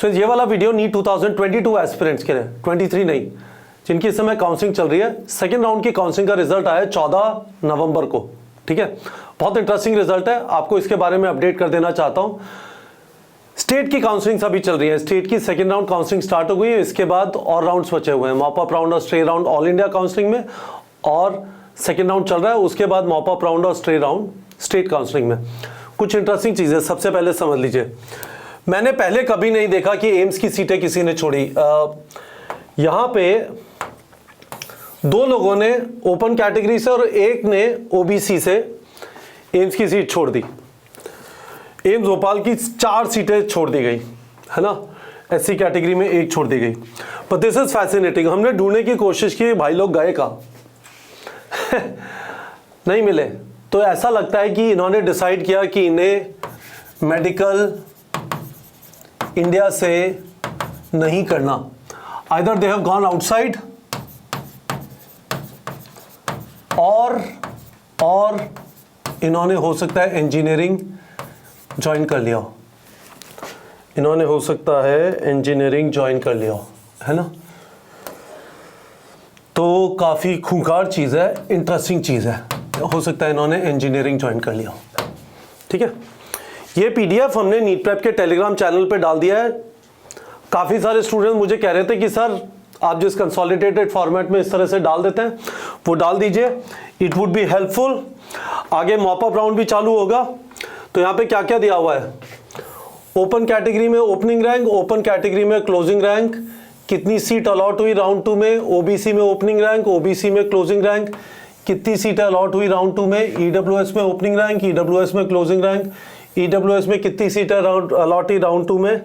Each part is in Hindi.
स्टूडेंट्स ये वाला वीडियो नीट 2022 एस्पिरेंट्स के लिए, 23 नहीं, जिनकी इस समय काउंसलिंग चल रही है। सेकेंड राउंड की काउंसलिंग का रिजल्ट आया 14 नवंबर को, ठीक है। बहुत इंटरेस्टिंग रिजल्ट है, आपको इसके बारे में अपडेट कर देना चाहता हूं। स्टेट की काउंसलिंग अभी चल रही है, स्टेट की सेकेंड राउंड काउंसलिंग स्टार्ट हो गई है। इसके बाद और राउंड्स बचे हुए हैं, मॉप अप राउंड और stray round all India counselling में, और सेकेंड राउंड चल रहा है। उसके बाद मॉप अप राउंड और स्ट्रे राउंड स्टेट काउंसलिंग में। कुछ इंटरेस्टिंग चीजें सबसे पहले समझ लीजिए। मैंने पहले कभी नहीं देखा कि एम्स की सीटें किसी ने छोड़ी। यहां पे दो लोगों ने ओपन कैटेगरी से और एक ने ओबीसी से एम्स की सीट छोड़ दी। एम्स भोपाल की 4 सीटें छोड़ दी गई, है ना। एससी कैटेगरी में 1 छोड़ दी गई। But this is fascinating. हमने ढूंढने की कोशिश की, भाई लोग गए कहां नहीं मिले। तो ऐसा लगता है कि इन्होंने डिसाइड किया कि इन्हें मेडिकल इंडिया से नहीं करना। Either they have gone outside और इन्होंने हो सकता है इंजीनियरिंग ज्वाइन कर लिया, इन्होंने हो सकता है इंजीनियरिंग ज्वाइन कर लिया, है ना। तो काफी खूंखार चीज है, इंटरेस्टिंग चीज है। हो सकता है इन्होंने इंजीनियरिंग ज्वाइन कर लिया, ठीक है। ये पीडीएफ हमने नीट प्रेप के टेलीग्राम चैनल पे डाल दिया है। काफी सारे स्टूडेंट मुझे कह रहे थे कि सर आप जिस कंसोलिडेटेड फॉर्मेट में इस तरह से डाल देते हैं वो डाल दीजिए, इट वुड बी हेल्पफुल। आगे मॉप अप राउंड भी चालू होगा। तो यहाँ पे क्या क्या दिया हुआ है, ओपन कैटेगरी में ओपनिंग रैंक, ओपन कैटेगरी में क्लोजिंग रैंक, कितनी सीट अलॉट हुई राउंड 2 में, ओबीसी में ओपनिंग रैंक, ओबीसी में क्लोजिंग रैंक, कितनी सीटें अलॉट हुई राउंड 2 में, ईडब्ल्यूएस में ओपनिंग रैंक, ईडब्ल्यूएस में क्लोजिंग रैंक, ईडब्ल्यूएस में कितनी सीटें अलॉट हुई राउंड 2 में,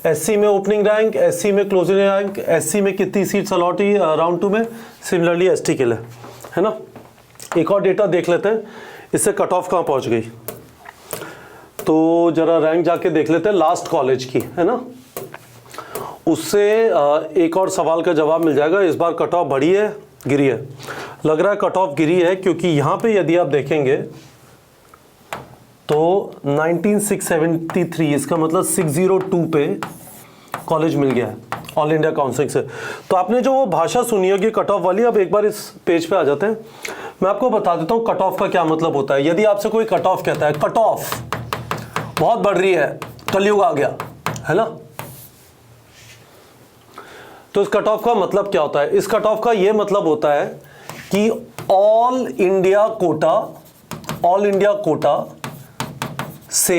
एससी में ओपनिंग रैंक, एससी में क्लोजिंग रैंक, एससी में कितनी सीट्स अलॉट हुई राउंड 2 में, सिमिलरली एसटी के लिए, है ना। एक और डेटा देख लेते हैं, इससे कट ऑफ कहाँ पहुंच गई। तो जरा रैंक जाके देख लेते हैं लास्ट कॉलेज की, है ना। उससे एक और सवाल का जवाब मिल जाएगा। इस बार कट ऑफ बढ़ी है गिरी है, लग रहा है कट ऑफ गिरी है, क्योंकि यहां पे यदि आप देखेंगे तो 19673, इसका मतलब 602 पे कॉलेज मिल गया है ऑल इंडिया काउंसलिंग से। तो आपने जो वो भाषा सुनी होगी कट ऑफ वाली, अब एक बार इस पेज पे आ जाते हैं। मैं आपको बता देता हूं कट ऑफ का क्या मतलब होता है। यदि आपसे कोई कट ऑफ कहता है कट ऑफ बहुत बढ़ रही है, कलयुग आ गया, है ना, तो इस कट ऑफ का मतलब क्या होता है। इस कट ऑफ का यह मतलब होता है कि ऑल इंडिया कोटा से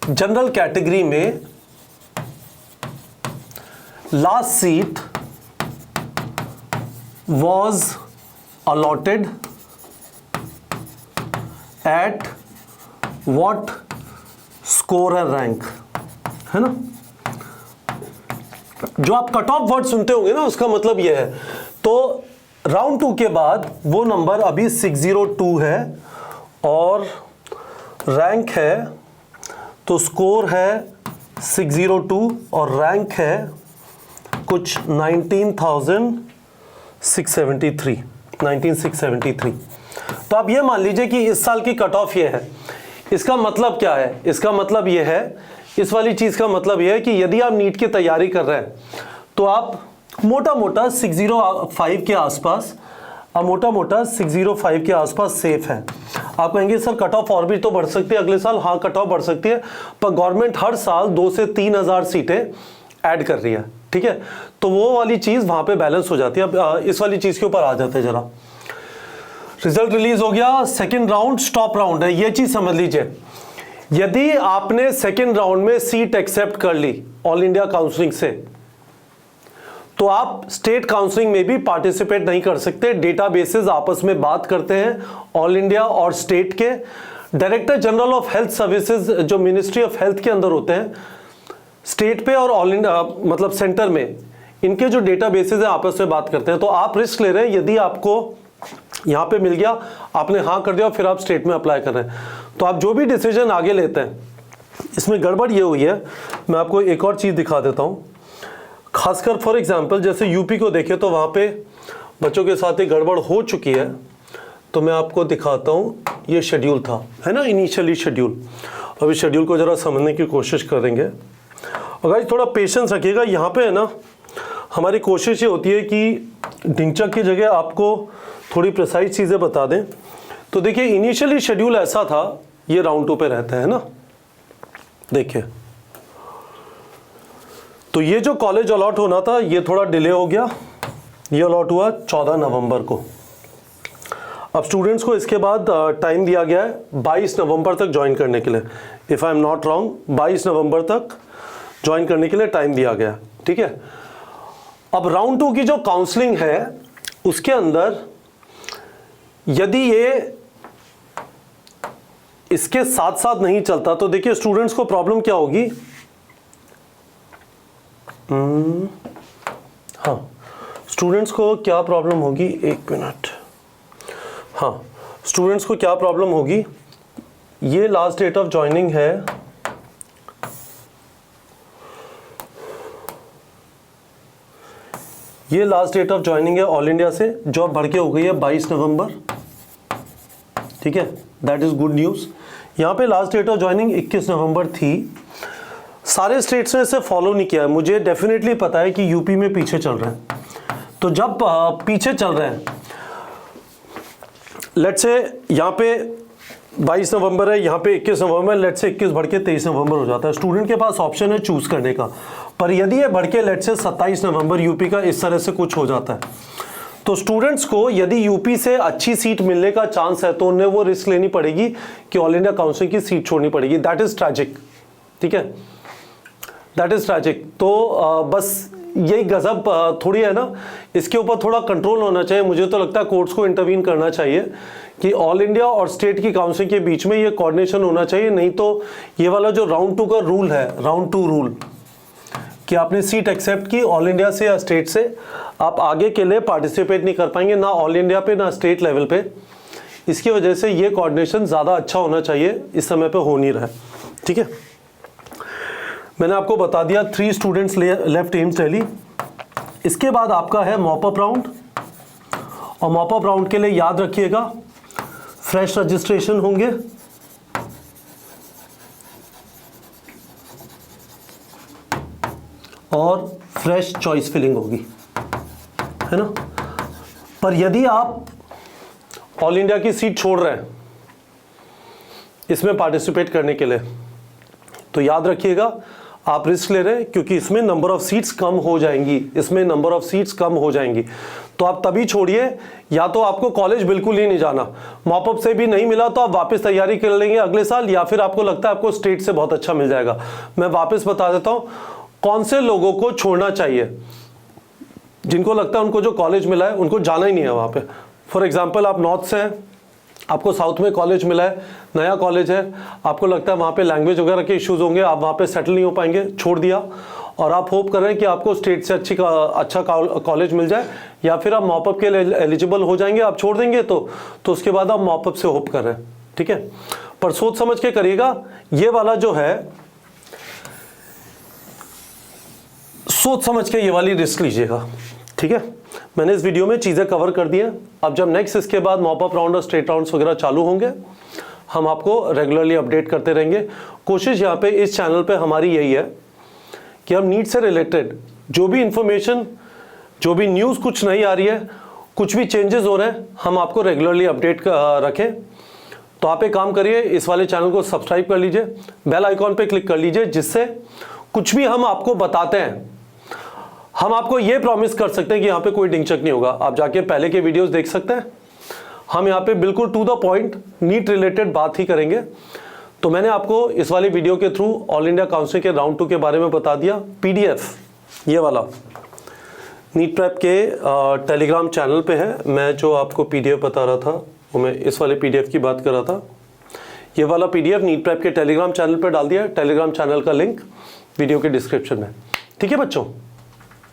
जनरल कैटेगरी में last seat was allotted at what score and rank, है ना। जो आप कट ऑफ वर्ड सुनते होंगे ना, उसका मतलब यह है। तो राउंड 2 के बाद वो नंबर अभी 602 है और रैंक है, तो स्कोर है 602 और रैंक है कुछ 19,673। तो आप ये मान लीजिए कि इस साल की कट ऑफ ये है। इसका मतलब क्या है, इसका मतलब ये है, इस वाली चीज का मतलब ये है कि यदि आप नीट की तैयारी कर रहे हैं तो आप मोटा मोटा 605 के आसपास, सेफ है। आप कहेंगे सर कट ऑफ और भी तो बढ़ सकती है अगले साल। हाँ, कट ऑफ बढ़ सकती है, पर गवर्नमेंट हर साल 2 से 3 हजार सीटें ऐड कर रही है, ठीक है। तो वो वाली चीज वहां पे बैलेंस हो जाती है। अब इस वाली चीज के ऊपर आ जाते हैं जरा। रिजल्ट रिलीज हो गया, सेकंड राउंड स्टॉप राउंड है, ये चीज समझ लीजिए। यदि आपने सेकंड राउंड में सीट एक्सेप्ट कर ली ऑल इंडिया काउंसलिंग से, तो आप स्टेट काउंसलिंग में भी पार्टिसिपेट नहीं कर सकते। डेटाबेसेस आपस में बात करते हैं, ऑल इंडिया और स्टेट के। Director general of health services जो मिनिस्ट्री ऑफ हेल्थ के अंदर होते हैं, स्टेट पे और ऑल इंडिया मतलब सेंटर में, इनके जो डेटाबेसेस है आपस में बात करते हैं। तो आप रिस्क ले रहे हैं, यदि आपको यहाँ पे मिल गया, आपने हाँ कर दिया, फिर आप स्टेट में अप्लाई कर रहे हैं, तो आप जो भी डिसीजन आगे लेते हैं, इसमें गड़बड़ ये हुई है। मैं आपको एक और चीज दिखा देता हूँ। खासकर फॉर एग्जांपल जैसे यूपी को देखें तो वहाँ पे बच्चों के साथ एक गड़बड़ हो चुकी है। तो मैं आपको दिखाता हूँ, ये शेड्यूल था, है ना, इनिशियली शेड्यूल। अब इस शेड्यूल को जरा समझने की कोशिश करेंगे और गाइस थोड़ा पेशेंस रखिएगा, यहाँ पे है ना हमारी कोशिश ये होती है कि ढिंचक की जगह आपको थोड़ी प्रिसाइज चीज़ें बता दें। तो देखिए इनिशियली शेड्यूल ऐसा था, ये राउंड 2 पे रहता है ना, देखिए तो ये जो कॉलेज अलॉट होना था ये थोड़ा डिले हो गया, ये अलॉट हुआ 14 नवंबर को। अब स्टूडेंट्स को इसके बाद टाइम दिया गया है 22 नवंबर तक ज्वाइन करने के लिए, if I am not wrong 22 नवंबर तक ज्वाइन करने के लिए टाइम दिया गया, ठीक है। अब राउंड 2 की जो काउंसलिंग है उसके अंदर यदि ये इसके साथ साथ नहीं चलता तो देखिए स्टूडेंट्स को प्रॉब्लम क्या होगी। हाँ, स्टूडेंट्स को क्या प्रॉब्लम होगी, एक मिनट। हाँ, स्टूडेंट्स को क्या प्रॉब्लम होगी, ये लास्ट डेट ऑफ ज्वाइनिंग है, ये लास्ट डेट ऑफ ज्वाइनिंग है ऑल इंडिया से, जॉब बढ़ के हो गई है 22 नवंबर, ठीक है, दैट इज गुड न्यूज़। यहाँ पे लास्ट डेट ऑफ ज्वाइनिंग 21 नवंबर थी। सारे स्टेट्स ने इसे फॉलो नहीं किया है, मुझे डेफिनेटली पता है कि यूपी में पीछे चल रहे हैं। तो जब पीछे चल रहे हैं, लेट्स से यहाँ पे 22 नवंबर है, यहाँ पे 21 नवंबर, लेट्स से 21 बढ़ के 23 नवंबर हो जाता है, स्टूडेंट के पास ऑप्शन है चूज करने का। पर यदि ये बढ़ के लेट्स से 27 नवंबर यूपी का इस तरह से कुछ हो जाता है, तो स्टूडेंट्स को यदि यूपी से अच्छी सीट मिलने का चांस है तो उन्हें वो रिस्क लेनी पड़ेगी कि ऑल इंडिया काउंसिल की सीट छोड़नी पड़ेगी। दैट इज ट्रैजिक, ठीक है, दैट इज ट्रैजिक। तो बस यही गजब थोड़ी है ना, इसके ऊपर थोड़ा कंट्रोल होना चाहिए। मुझे तो लगता है कोर्ट्स को इंटरवीन करना चाहिए कि ऑल इंडिया और स्टेट की काउंसिल के बीच में ये कोऑर्डिनेशन होना चाहिए, नहीं तो ये वाला जो राउंड 2 का रूल है, राउंड 2 रूल कि आपने सीट एक्सेप्ट की ऑल इंडिया से या स्टेट से, आप आगे के लिए पार्टिसिपेट नहीं कर पाएंगे, ना ऑल इंडिया पे ना स्टेट लेवल पे। इसकी वजह से ये कोऑर्डिनेशन ज़्यादा अच्छा होना चाहिए, इस समय पे हो नहीं रहा है, ठीक है। मैंने आपको बता दिया 3 स्टूडेंट्स लेफ्ट एम्स दिल्ली। इसके बाद आपका है मॉपअप राउंड, और मॉपअप राउंड के लिए याद रखिएगा फ्रेश रजिस्ट्रेशन होंगे, और फ्रेश चॉइस फिलिंग होगी, है ना। पर यदि आप ऑल इंडिया की सीट छोड़ रहे हैं इसमें पार्टिसिपेट करने के लिए, तो याद रखिएगा आप रिस्क ले रहे हैं, क्योंकि इसमें नंबर ऑफ सीट्स कम हो जाएंगी, इसमें नंबर ऑफ सीट्स कम हो जाएंगी। तो आप तभी छोड़िए, या तो आपको कॉलेज बिल्कुल ही नहीं जाना, मॉपअप से भी नहीं मिला तो आप वापस तैयारी कर लेंगे अगले साल, या फिर आपको लगता है आपको स्टेट से बहुत अच्छा मिल जाएगा। मैं वापस बता देता हूँ कौन से लोगों को छोड़ना चाहिए। जिनको लगता है उनको जो कॉलेज मिला है उनको जाना ही नहीं है वहाँ पे। फॉर एग्जांपल आप नॉर्थ से हैं, आपको साउथ में कॉलेज मिला है, नया कॉलेज है, आपको लगता है वहाँ पे लैंग्वेज वगैरह के इश्यूज होंगे, आप वहाँ पे सेटल नहीं हो पाएंगे, छोड़ दिया, और आप होप कर रहे हैं कि आपको स्टेट से अच्छा कॉलेज मिल जाए, या फिर आप मॉपअप के लिए एलिजिबल हो जाएंगे, आप छोड़ देंगे तो उसके बाद आप मॉपअप से होप कर रहे हैं, ठीक है। पर सोच समझ के करिएगा, ये वाला जो है सोच समझ के ये वाली रिस्क लीजिएगा, ठीक है। मैंने इस वीडियो में चीज़ें कवर कर दी हैं। अब जब नेक्स्ट इसके बाद मॉपअप राउंड और स्टेट राउंड्स वगैरह चालू होंगे, हम आपको रेगुलरली अपडेट करते रहेंगे। कोशिश यहाँ पे इस चैनल पे हमारी यही है कि हम नीट से रिलेटेड जो भी इंफॉर्मेशन, जो भी न्यूज़ कुछ नई आ रही है, कुछ भी चेंजेस हो रहे हैं, हम आपको रेगुलरली अपडेट रखें। तो आप एक काम करिए, इस वाले चैनल को सब्सक्राइब कर लीजिए, बेल आइकॉन पे क्लिक कर लीजिए, जिससे कुछ भी हम आपको बताते हैं हम आपको ये प्रॉमिस कर सकते हैं कि यहाँ पे कोई डिंचक नहीं होगा। आप जाके पहले के वीडियोस देख सकते हैं, हम यहाँ पे बिल्कुल to the point NEET related बात ही करेंगे। तो मैंने आपको इस वाली वीडियो के थ्रू ऑल इंडिया काउंसिल के राउंड 2 के बारे में बता दिया। PDF ये वाला नीट प्रेप के टेलीग्राम चैनल पे है। मैं जो आपको PDF बता रहा था वो मैं इस वाले PDF की बात कर रहा था। ये वाला PDF नीट प्रेप के टेलीग्राम चैनल पर डाल दिया है। टेलीग्राम चैनल का लिंक वीडियो के डिस्क्रिप्शन में, ठीक है बच्चों।